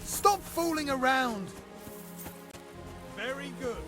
Stop fooling around! Very good.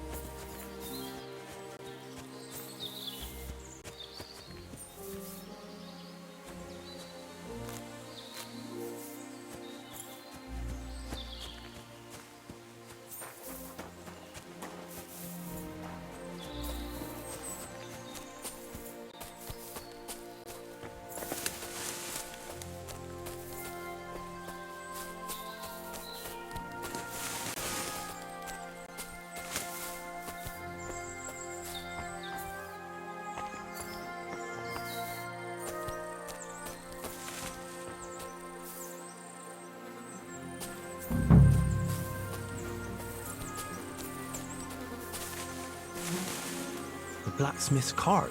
The blacksmith's cart.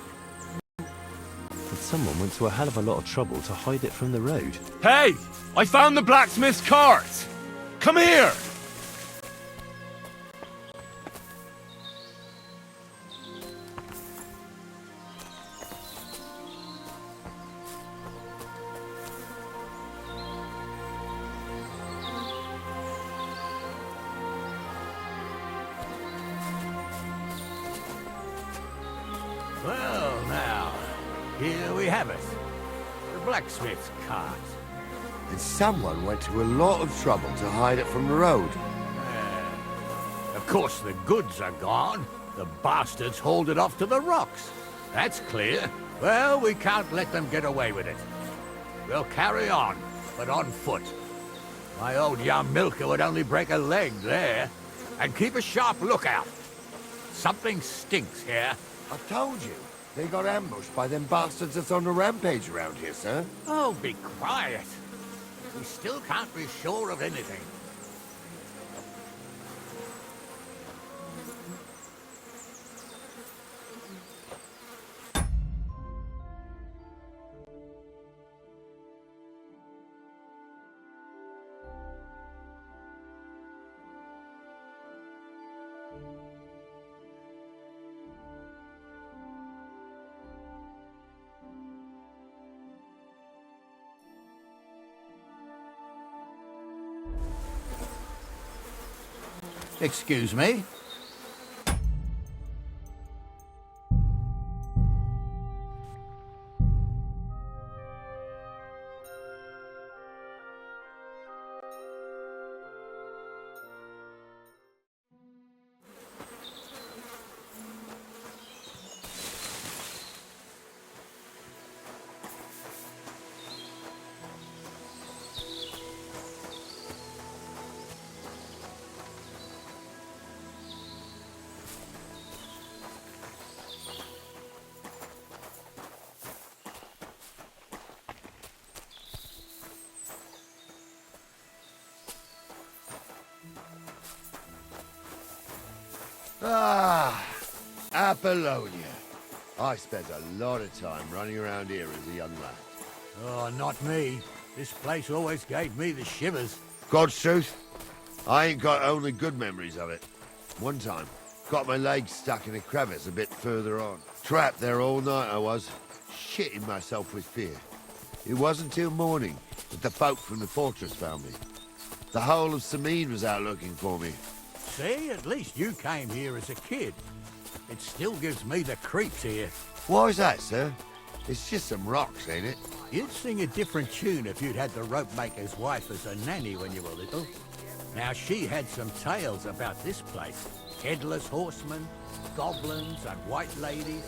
And someone went to a hell of a lot of trouble to hide it from the road. Hey! I found the blacksmith's cart! Come here! Well, now, here we have it. The blacksmith's cart. And someone went to a lot of trouble to hide it from the road. Of course, the goods are gone. The bastards hauled it off to the rocks. That's clear. Well, we can't let them get away with it. We'll carry on, but on foot. My old young milker would only break a leg there. And keep a sharp lookout. Something stinks here. I told you, they got ambushed by them bastards that's on the rampage around here, sir. Oh, be quiet. We still can't be sure of anything. Excuse me? Ah, Apollonia. I spent a lot of time running around here as a young lad. Oh, not me. This place always gave me the shivers. God's truth, I ain't got only good memories of it. One time, got my leg stuck in a crevice a bit further on. Trapped there all night I was, shitting myself with fear. It wasn't till morning that the folk from the fortress found me. The whole of Sameen was out looking for me. See, at least you came here as a kid. It still gives me the creeps here. Why's that, sir? It's just some rocks, ain't it? You'd sing a different tune if you'd had the rope maker's wife as a nanny when you were little. Now, she had some tales about this place. Headless horsemen, goblins and white ladies.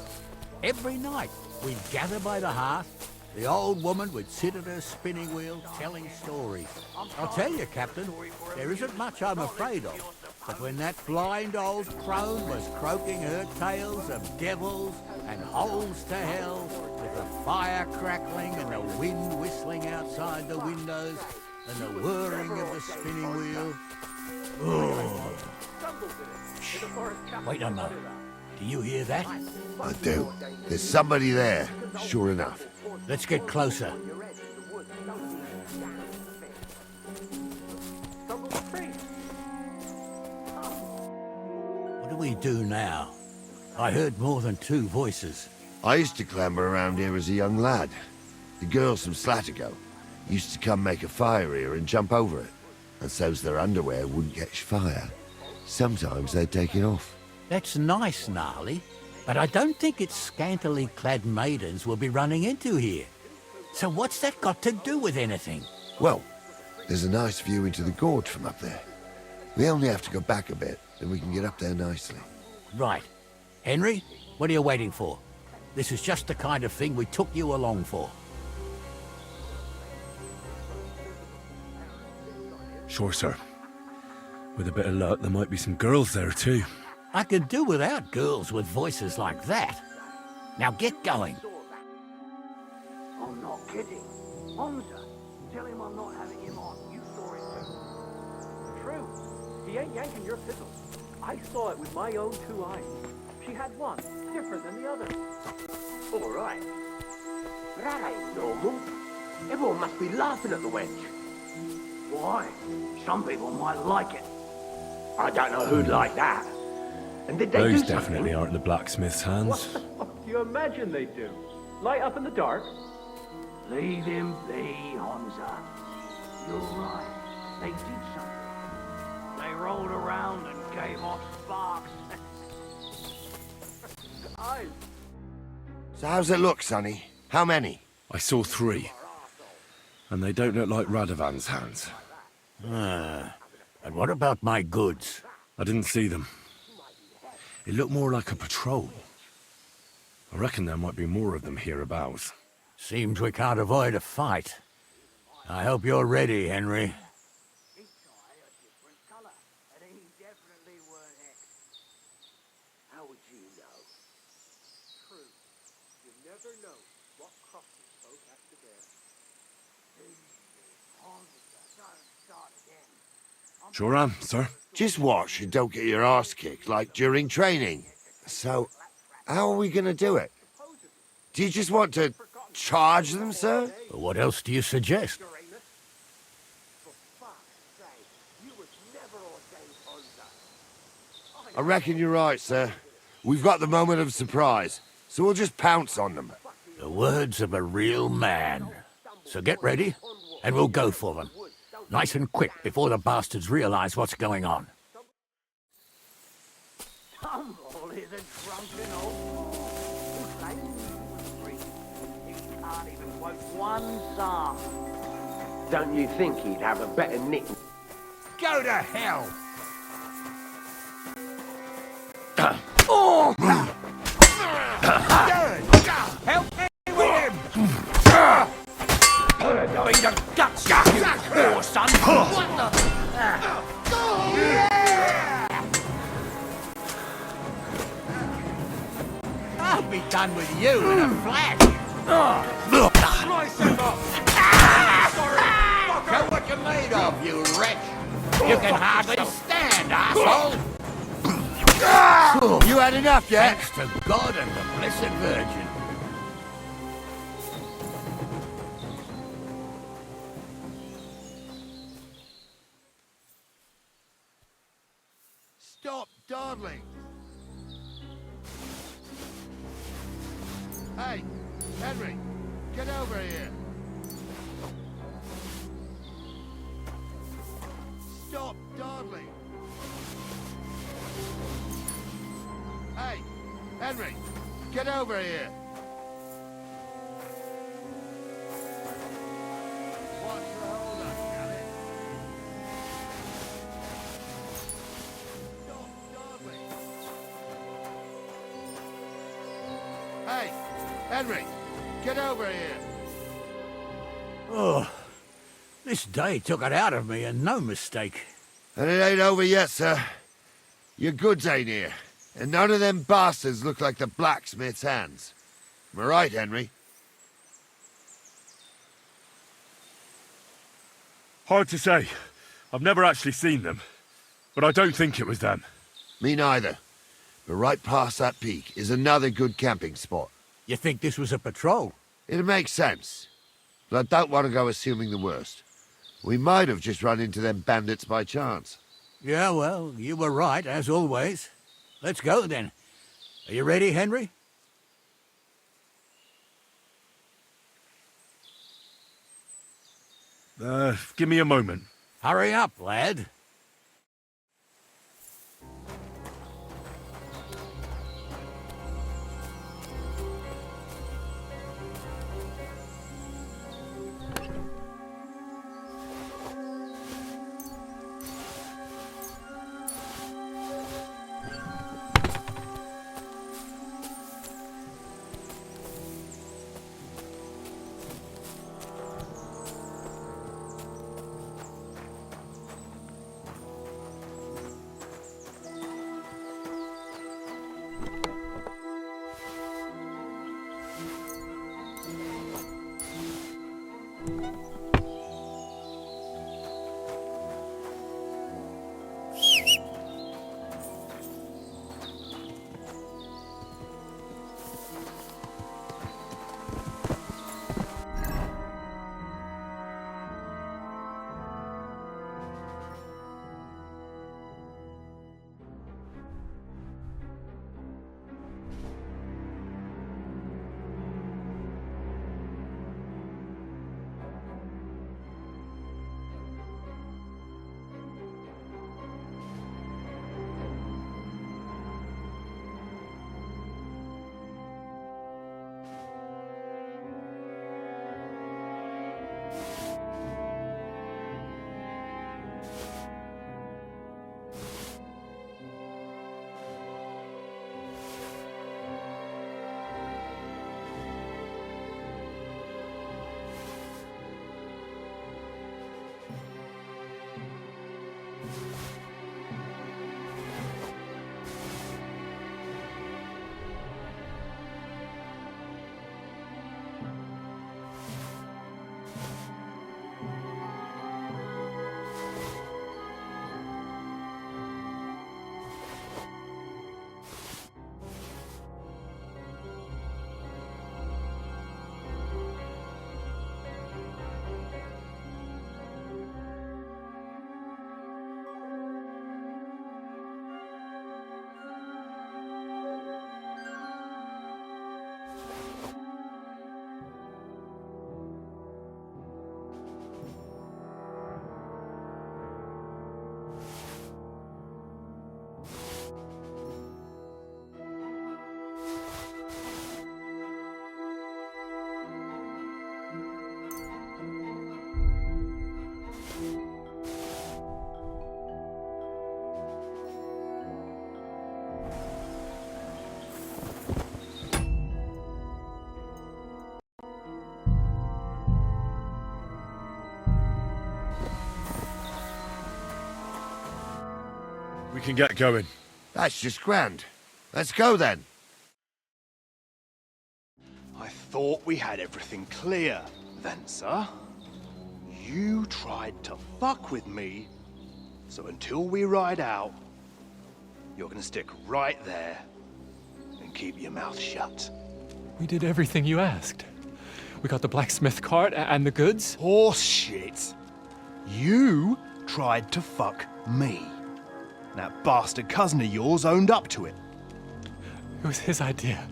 Every night, we'd gather by the hearth. The old woman would sit at her spinning wheel telling stories. I'll tell you, Captain, there isn't much I'm afraid of. But when that blind old crone was croaking her tales of devils and holes to hell, with the fire crackling and the wind whistling outside the windows and the whirring of the spinning wheel... Oh. Shh. Wait a moment. Do you hear that? I do. There's somebody there, sure enough. Let's get closer. What do we do now? I heard more than two voices. I used to clamber around here as a young lad. The girls from Slattergo used to come make a fire here and jump over it. And so's their underwear wouldn't catch fire. Sometimes they'd take it off. That's nice, Gnarly, but I don't think it's scantily clad maidens we'll be running into here. So what's that got to do with anything? Well, there's a nice view into the gorge from up there. We only have to go back a bit, and we can get up there nicely. Right. Henry, what are you waiting for? This is just the kind of thing we took you along for. Sure, sir. With a bit of luck, there might be some girls there too. I could do without girls with voices like that. Now get going. I'm not kidding. Hamza, tell him I'm not having him on. You saw it too. True. He ain't yanking your fiddle. I saw it with my own 2 eyes. She had one, different than the other. All right. That ain't normal. Everyone must be laughing at the wench. Why? Some people might like it. I don't know who'd like that. And did they Those do definitely something? aren't the blacksmith's hands. Do you imagine they do? Light up in the dark? Leave him be, Hamza. You're right. They did something. They rolled around and gave off sparks. Eyes. So how's it look, Sonny? How many? I saw 3. And they don't look like Radovan's hands. And what about my goods? I didn't see them. It looked more like a patrol. I reckon there might be more of them hereabouts. Seems we can't avoid a fight. I hope you're ready, Henry. Each eye a different colour, and he definitely weren't Hex. How would you know? True. You never know what crosses folk have to bear. Don't start again. Sure am, sir. Just watch and don't get your arse kicked like during training. So, how are we gonna do it? Do you just want to charge them, sir? What else do you suggest? For fuck's sake, you was never ordained Hamza. I reckon you're right, sir. We've got the moment of surprise, so we'll just pounce on them. The words of a real man. So get ready, and we'll go for them. Nice and quick before the bastards realize what's going on. Tumble is a drunken old fool who claims he was free. He can't even quote one psalm. Don't you think he'd have a better nick? Go to hell! Help me with him! Going to guts, you poor son! What the? I'll be done with you in a flash! Slice him up! Show what you're made of, you wretch! You can hardly stand, asshole! You had enough yet? Thanks to God and the Blessed Virgin. Stop dawdling! Hey, Henry, get over here! Stop dawdling! Hey, Henry, get over here! Watch your hold up, damn it! Stop dawdling! Hey, Henry, get over here! Oh, this day took it out of me, and no mistake. And it ain't over yet, sir. Your goods ain't here. And none of them bastards look like the blacksmith's hands. Am I right, Henry? Hard to say. I've never actually seen them. But I don't think it was them. Me neither. But right past that peak is another good camping spot. You think this was a patrol? It makes sense. But I don't want to go assuming the worst. We might have just run into them bandits by chance. Yeah, well, you were right, as always. Let's go, then. Are you ready, Henry? Give me a moment. Hurry up, lad. We can get going. That's just grand. Let's go then. I thought we had everything clear, Venser. You tried to fuck with me, so until we ride out, you're gonna stick right there and keep your mouth shut. We did everything you asked. We got the blacksmith cart and the goods. Horse shit. You tried to fuck me. That bastard cousin of yours owned up to it. It was his idea.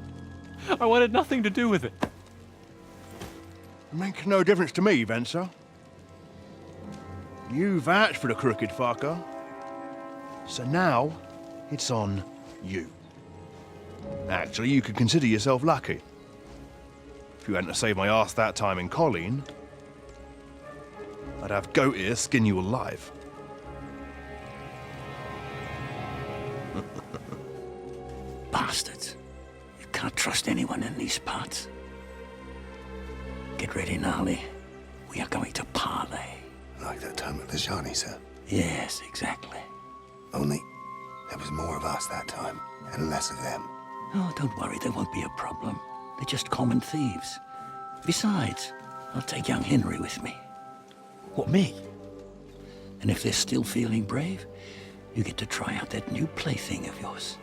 I wanted nothing to do with it. It makes no difference to me, Venser. You vouched for the crooked fucker. So now, it's on you. Actually, you could consider yourself lucky. If you hadn't saved my ass that time in Colleen, I'd have goat ear skin you alive. Bastards. You can't trust anyone in these parts. Get ready, Gnarly. We are going to parley. Like that time at the Shani, sir. Yes, exactly. Only there was more of us that time, and less of them. Oh, don't worry, there won't be a problem. They're just common thieves. Besides, I'll take young Henry with me. What, me? And if they're still feeling brave, you get to try out that new plaything of yours.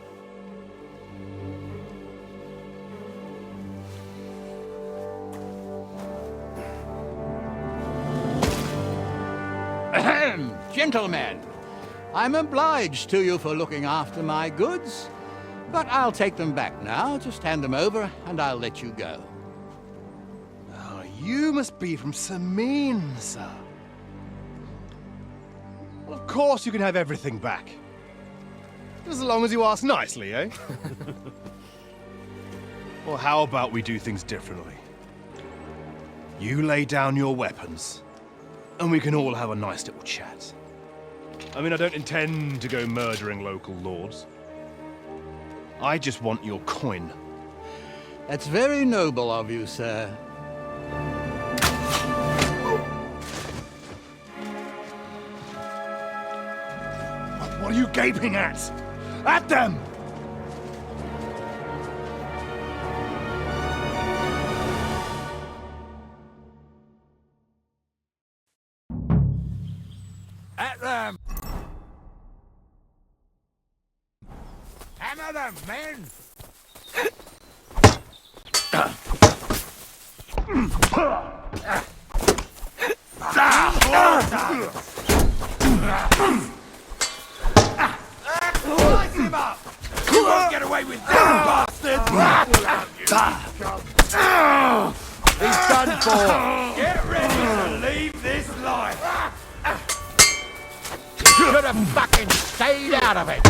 Ahem. Gentlemen, I'm obliged to you for looking after my goods, but I'll take them back now. Just hand them over, and I'll let you go. Oh, you must be from Samin, sir. Well, of course you can have everything back. As long as you ask nicely, eh? Well, how about we do things differently? You lay down your weapons, and we can all have a nice little chat. I mean, I don't intend to go murdering local lords. I just want your coin. That's very noble of you, sir. What are you gaping at? At them! At them! Hammer them, men! Slice him up! You won't get away with that, bastard! He's done for. Get ready to leave this life! Should have fucking stayed out of it!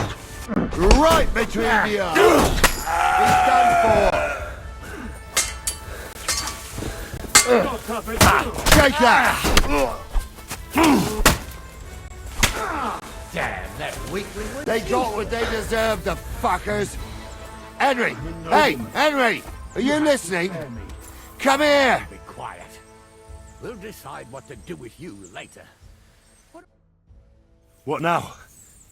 Right between the eyes. He's done for. Take that. Damn, that weakling was... They got what they deserved, the fuckers. Henry! Hey, Henry! Are you listening? Come here! Be quiet. We'll decide what to do with you later. What now?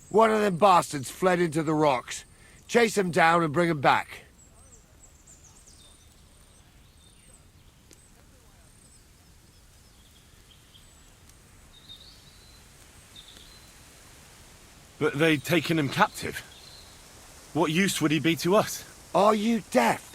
One of them bastards fled into the rocks. Chase him down and bring him back. But they'd taken him captive. What use would he be to us? Are you deaf?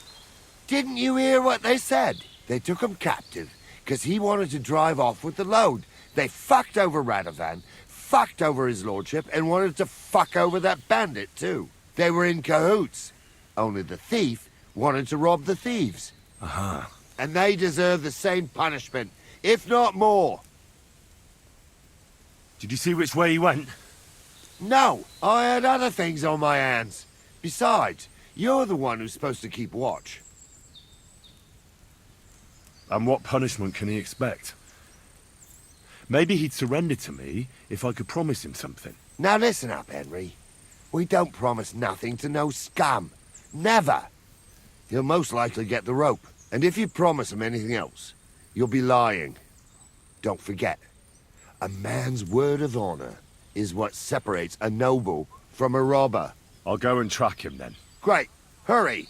Didn't you hear what they said? They took him captive because he wanted to drive off with the load. They fucked over Radovan, fucked over his lordship, and wanted to fuck over that bandit too. They were in cahoots. Only the thief wanted to rob the thieves. Uh-huh. And they deserve the same punishment, if not more. Did you see which way he went? No, I had other things on my hands. Besides, you're the one who's supposed to keep watch. And what punishment can he expect? Maybe he'd surrender to me if I could promise him something. Now listen up, Henry. We don't promise nothing to no scum. Never. He'll most likely get the rope. And if you promise him anything else, you'll be lying. Don't forget, a man's word of honor is what separates a noble from a robber. I'll go and track him then. Great. Hurry.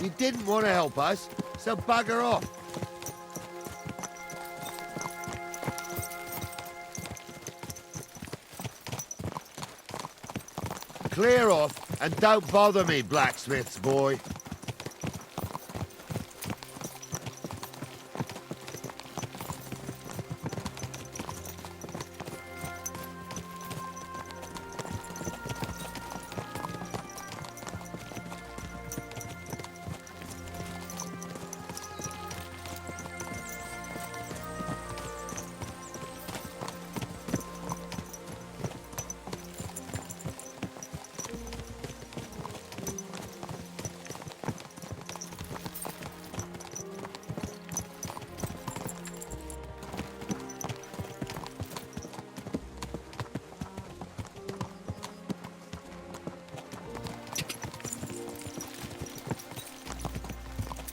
You didn't want to help us, so bugger off. Clear off and don't bother me, blacksmith's boy.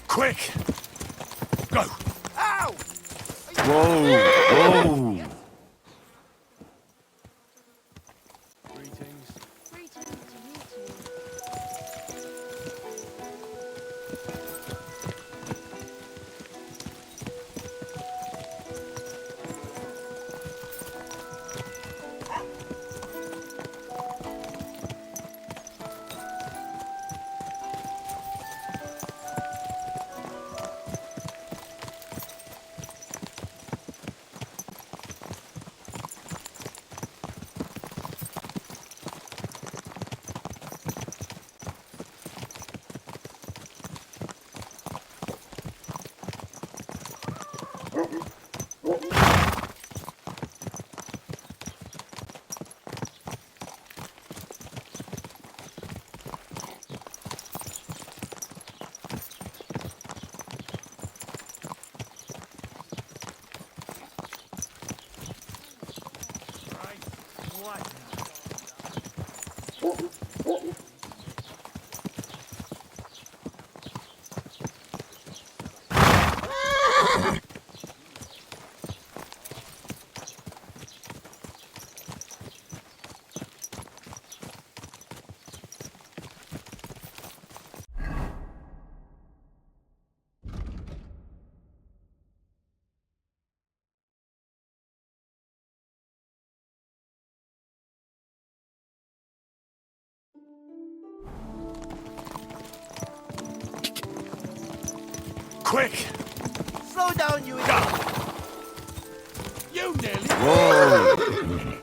Quick! Go! Ow! Whoa! Whoa! Greetings. Greetings to you two. Quick! Slow down, you idiot! You nearly... Whoa!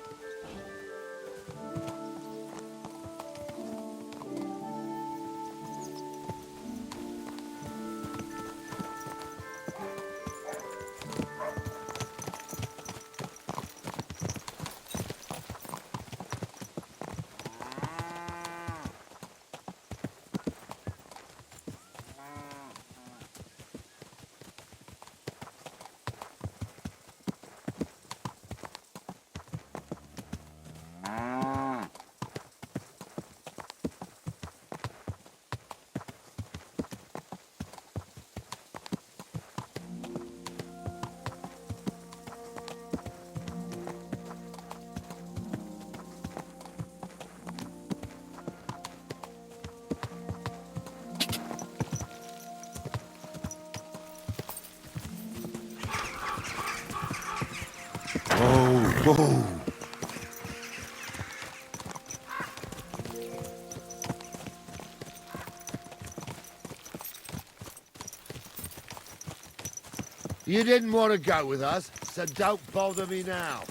Whoa! You didn't want to go with us, so don't bother me now.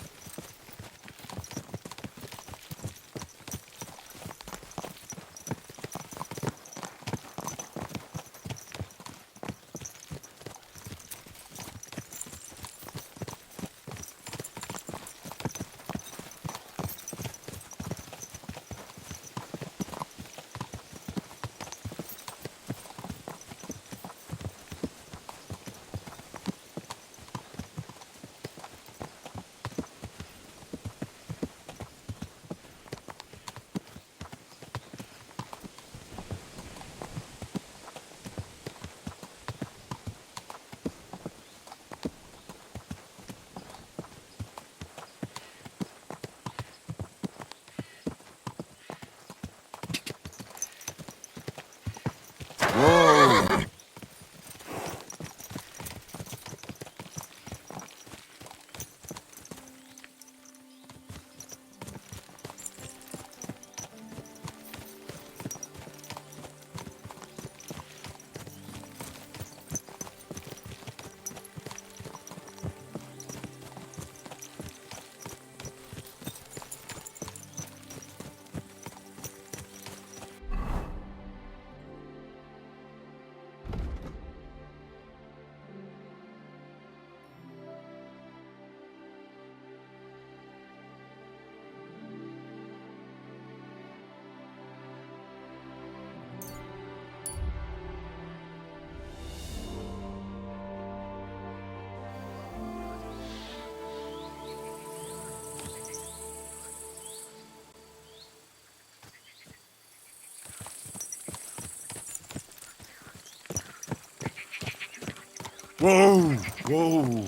Whoa, whoa.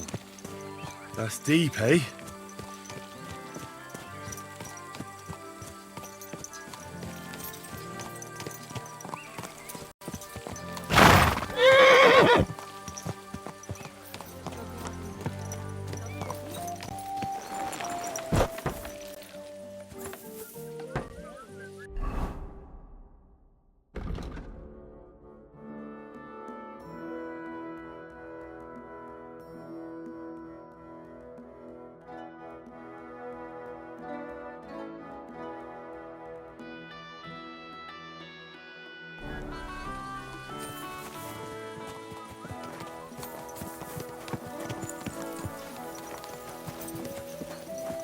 That's deep, eh?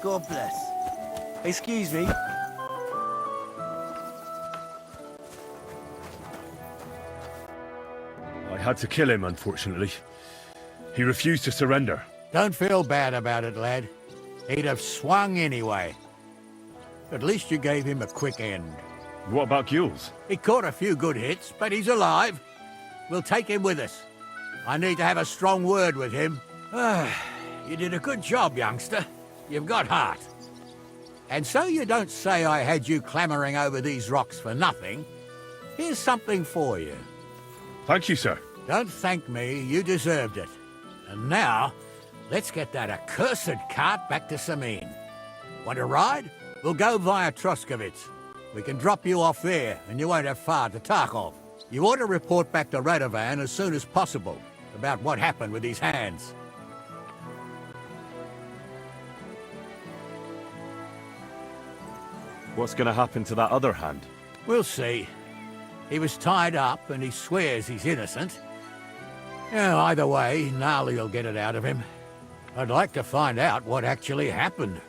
God bless. Excuse me. I had to kill him, unfortunately. He refused to surrender. Don't feel bad about it, lad. He'd have swung anyway. At least you gave him a quick end. What about Gules? He caught a few good hits, but he's alive. We'll take him with us. I need to have a strong word with him. You did a good job, youngster. You've got heart. And so you don't say I had you clambering over these rocks for nothing. Here's something for you. Thank you, sir. Don't thank me, you deserved it. And now, let's get that accursed cart back to Sameen. Want to ride? We'll go via Troskovitz. We can drop you off there, and you won't have far to Tarkov. You ought to report back to Radovan as soon as possible about what happened with his hands. What's gonna happen to that other hand? We'll see. He was tied up, and he swears he's innocent. Yeah, either way, Gnarly will get it out of him. I'd like to find out what actually happened.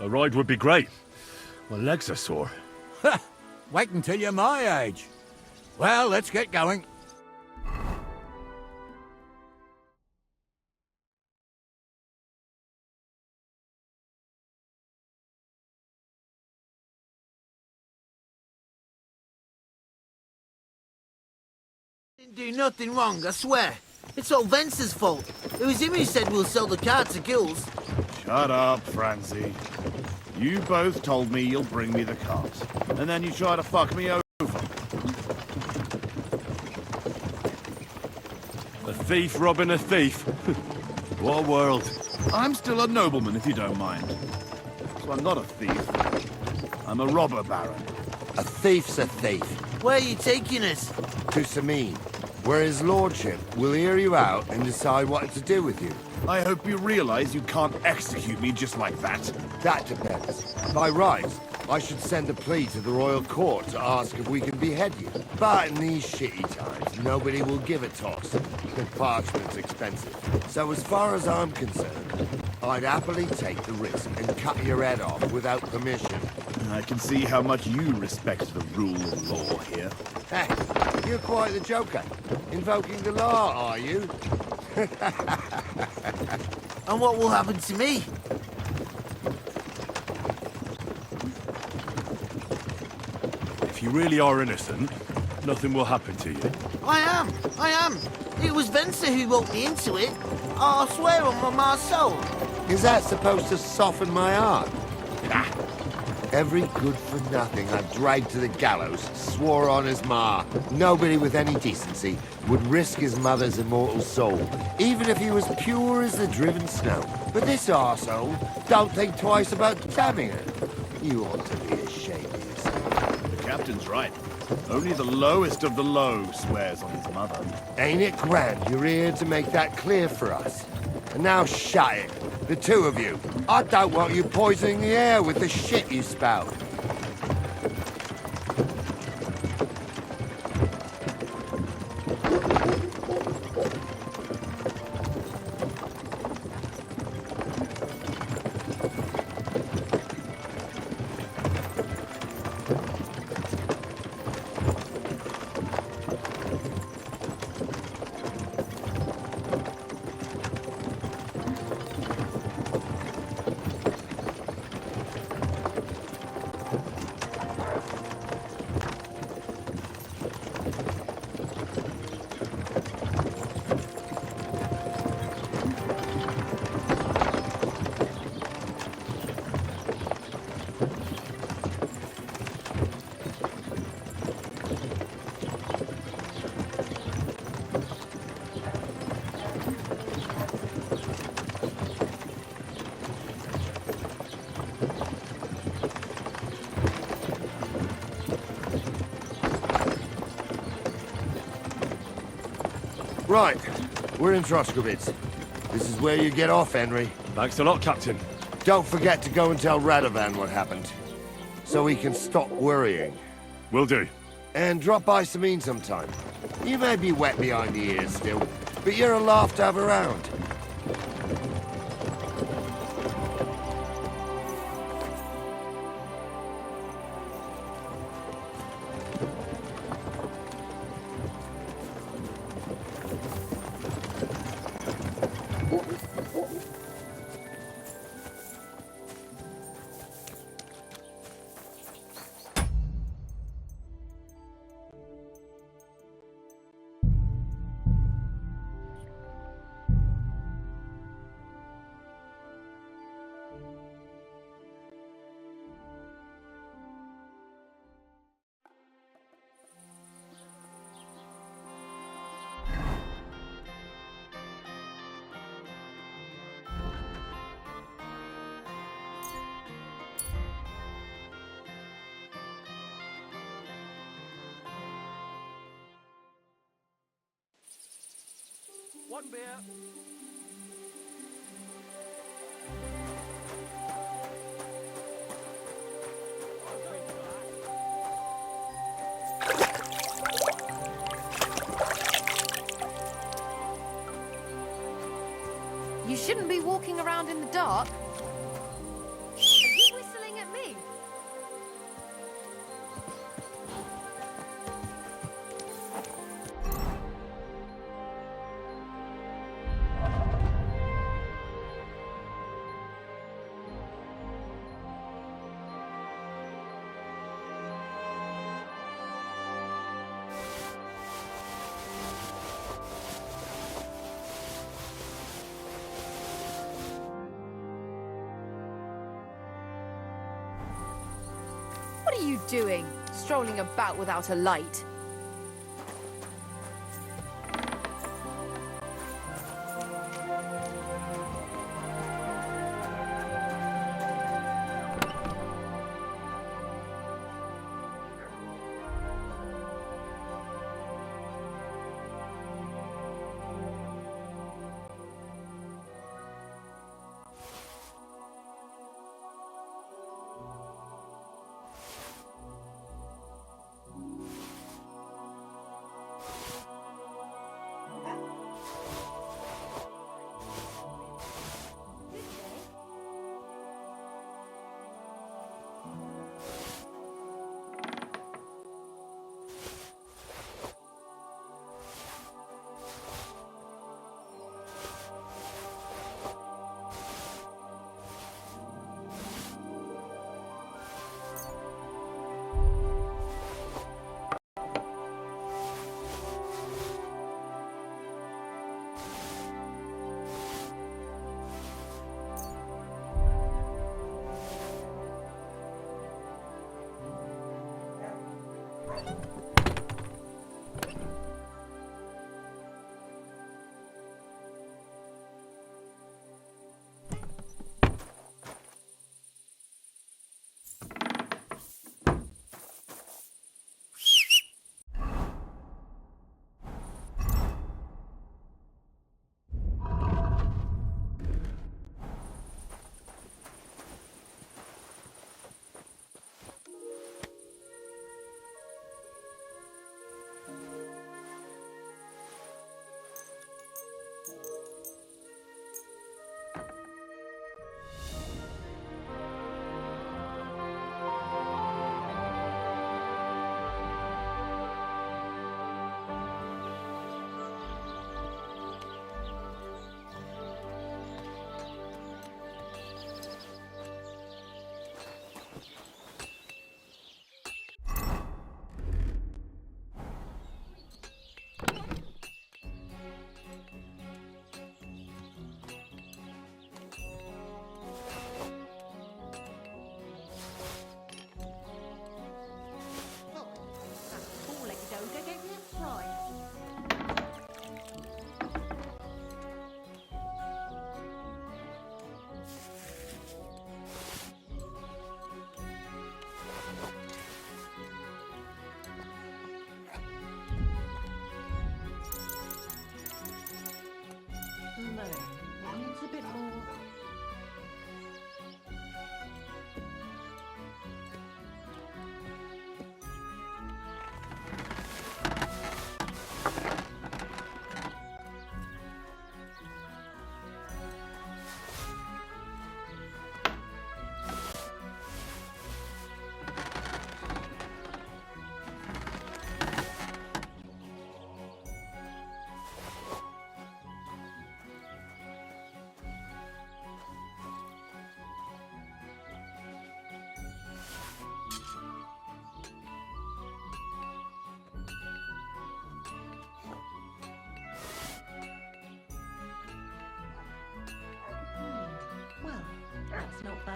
A ride would be great. My legs are sore. Wait until you're my age. Well, let's get going. Didn't do nothing wrong, I swear. It's all Vence's fault. It was him who said we'll sell the car to Gills. Shut up, Francie. You both told me you'll bring me the cart, and then you try to fuck me over. A thief robbing a thief. What a world. I'm still a nobleman, if you don't mind. So I'm not a thief. I'm a robber baron. A thief's a thief. Where are you taking us? To Sameen, where his lordship will hear you out and decide what to do with you. I hope you realize you can't execute me just like that. That depends. By rights, I should send a plea to the royal court to ask if we can behead you. But in these shitty times, nobody will give a toss. The parchment's expensive. So as far as I'm concerned, I'd happily take the risk and cut your head off without permission. I can see how much you respect the rule of law here. Hey, you're quite the joker. Invoking the law, are you? And what will happen to me? If you really are innocent, nothing will happen to you. I am. It was Vence who roped me into it. I swear on my ma's soul. Is that supposed to soften my heart? Nah. Every good-for-nothing I've dragged to the gallows swore on his ma. Nobody with any decency would risk his mother's immortal soul, even if he was pure as the driven snow. But this arsehole don't think twice about damning her. You ought to be ashamed of yourself. The captain's right. Only the lowest of the low swears on his mother. Ain't it grand you're here to make that clear for us? And now shut it, the two of you. I don't want you poisoning the air with the shit you spout. Right, we're in Troskovitz. This is where you get off, Henry. Thanks a lot, Captain. Don't forget to go and tell Radovan what happened, so he can stop worrying. Will do. And drop by Sameen sometime. You may be wet behind the ears still, but you're a laugh to have around. One beer. You shouldn't be walking around in the dark. Are you whistling at me? What are you doing? Strolling about without a light?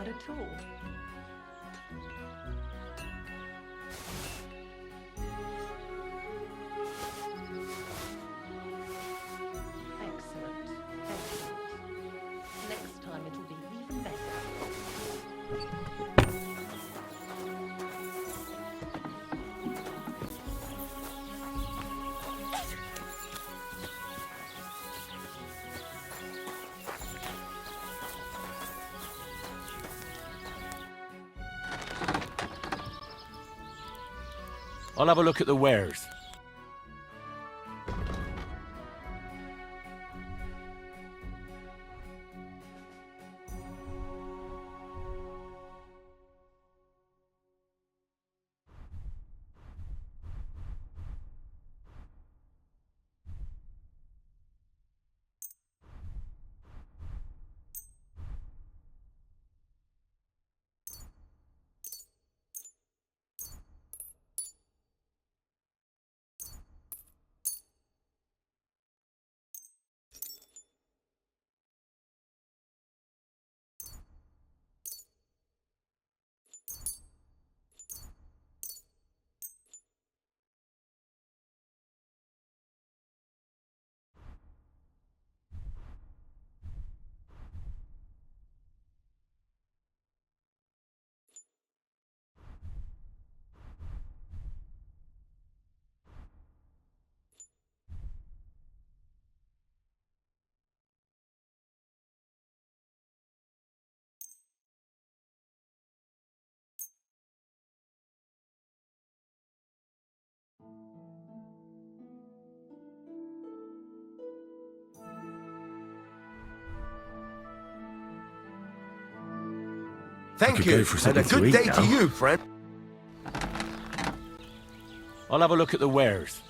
bad at all. Excellent. Excellent. Next time it will be even better. I'll have a look at the wares. Thank go you, for and a something to good eat day now. to you, friend. I'll have a look at the wares.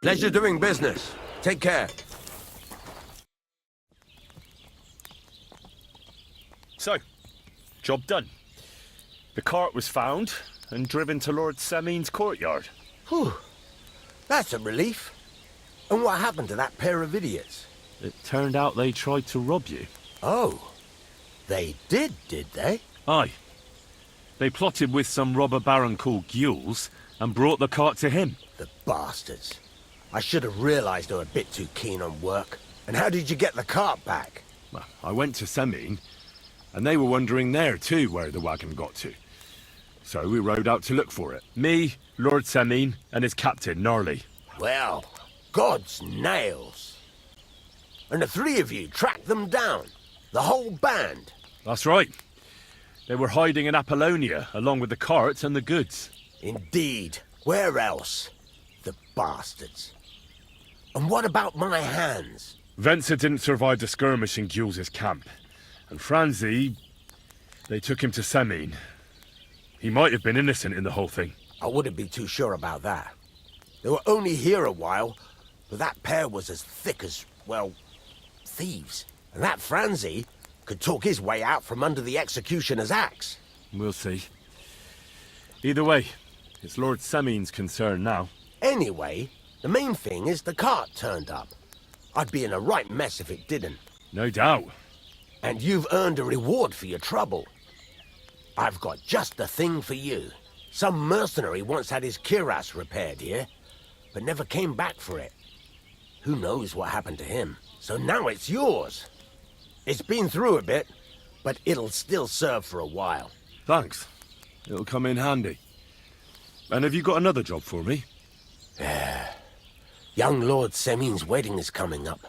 Pleasure doing business. Take care. So, job done. The cart was found and driven to Lord Semin's courtyard. Whew. That's a relief. And what happened to that pair of idiots? It turned out they tried to rob you. Oh. They did they? Aye. They plotted with some robber baron called Gules and brought the cart to him. The bastards. I should have realized they were a bit too keen on work. And how did you get the cart back? Well, I went to Semin, and they were wondering there too where the wagon got to. So we rode out to look for it. Me, Lord Semin, and his captain, Gnarly. Well, God's nails. And the three of you tracked them down. The whole band. That's right. They were hiding in Apollonia, along with the cart and the goods. Indeed. Where else? The bastards. And what about my hands? Venser didn't survive the skirmish in Gules' camp. And Franzi, they took him to Semin. He might have been innocent in the whole thing. I wouldn't be too sure about that. They were only here a while, but that pair was as thick as, well, thieves. And that Franzi could talk his way out from under the executioner's axe. We'll see. Either way, it's Lord Semin's concern now. Anyway, the main thing is the cart turned up. I'd be in a right mess if it didn't. No doubt. And you've earned a reward for your trouble. I've got just the thing for you. Some mercenary once had his cuirass repaired here, but never came back for it. Who knows what happened to him? So now it's yours. It's been through a bit, but it'll still serve for a while. Thanks. It'll come in handy. And have you got another job for me? Young Lord Semin's wedding is coming up,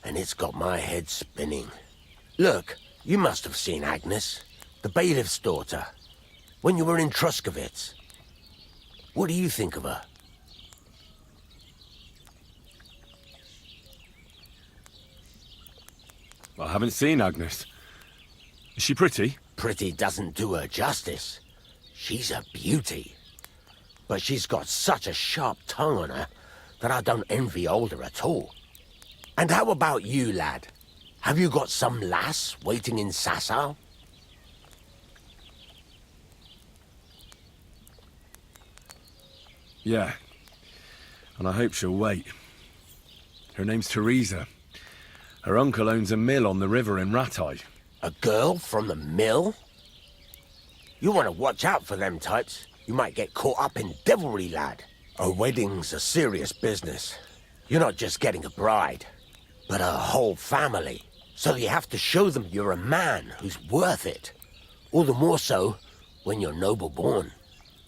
and it's got my head spinning. Look, you must have seen Agnes, the bailiff's daughter, when you were in Truskovitz. What do you think of her? I haven't seen Agnes. Is she pretty? Pretty doesn't do her justice. She's a beauty. But she's got such a sharp tongue on her that I don't envy older at all. And how about you, lad? Have you got some lass waiting in Sasau? Yeah. And I hope she'll wait. Her name's Teresa. Her uncle owns a mill on the river in Ratai. A girl from the mill? You want to watch out for them types. You might get caught up in devilry, lad. A wedding's a serious business. You're not just getting a bride, but a whole family. So you have to show them you're a man who's worth it. All the more so when you're noble-born.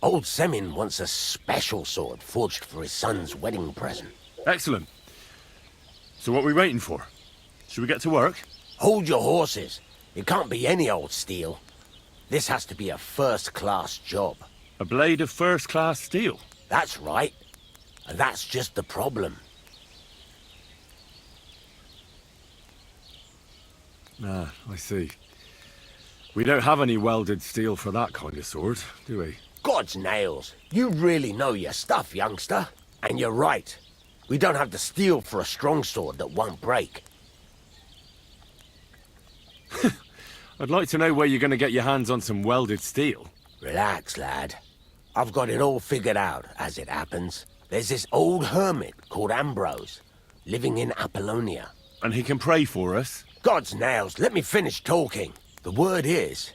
Old Semin wants a special sword forged for his son's wedding present. Excellent. So what are we waiting for? Should we get to work? Hold your horses. It can't be any old steel. This has to be a first-class job. A blade of first-class steel? That's right. And that's just the problem. Ah, I see. We don't have any welded steel for that kind of sword, do we? God's nails. You really know your stuff, youngster. And you're right. We don't have the steel for a strong sword that won't break. I'd like to know where you're going to get your hands on some welded steel. Relax, lad. I've got it all figured out, as it happens. There's this old hermit called Ambrose, living in Apollonia. And he can pray for us? God's nails, let me finish talking. The word is,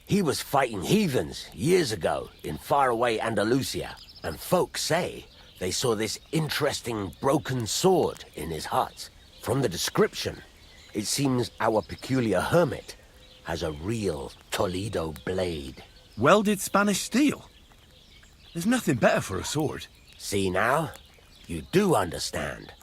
he was fighting heathens years ago in faraway Andalusia, and folks say they saw this interesting broken sword in his hut. From the description, it seems our peculiar hermit has a real Toledo blade. Welded Spanish steel? There's nothing better for a sword. See now? You do understand.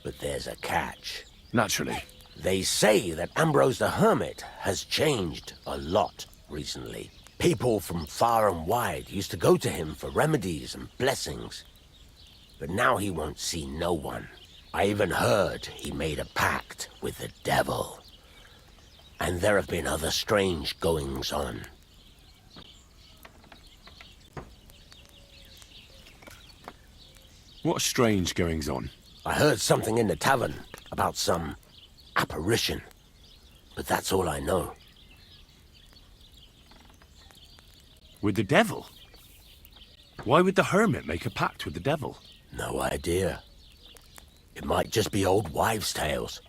But there's a catch. Naturally. They say that Ambrose the Hermit has changed a lot recently. People from far and wide used to go to him for remedies and blessings. But now he won't see no one. I even heard he made a pact with the devil. And there have been other strange goings-on. What strange goings-on? I heard something in the tavern about some apparition. But that's all I know. With the devil? Why would the hermit make a pact with the devil? No idea. It might just be old wives' tales.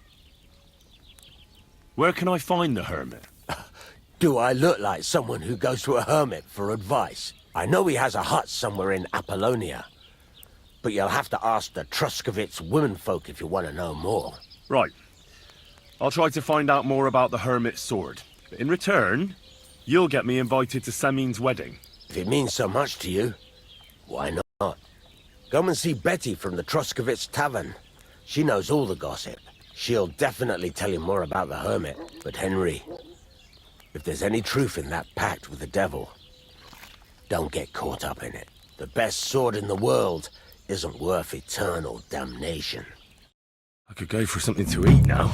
Where can I find the hermit? Do I look like someone who goes to a hermit for advice? I know he has a hut somewhere in Apollonia. But you'll have to ask the Truscovitz womenfolk if you want to know more. Right. I'll try to find out more about the hermit's sword. But in return, you'll get me invited to Semin's wedding. If it means so much to you, why not? Come and see Betty from the Truscovitz Tavern. She knows all the gossip. She'll definitely tell you more about the hermit. But Henry, if there's any truth in that pact with the devil, don't get caught up in it. The best sword in the world isn't worth eternal damnation. I could go for something to eat now.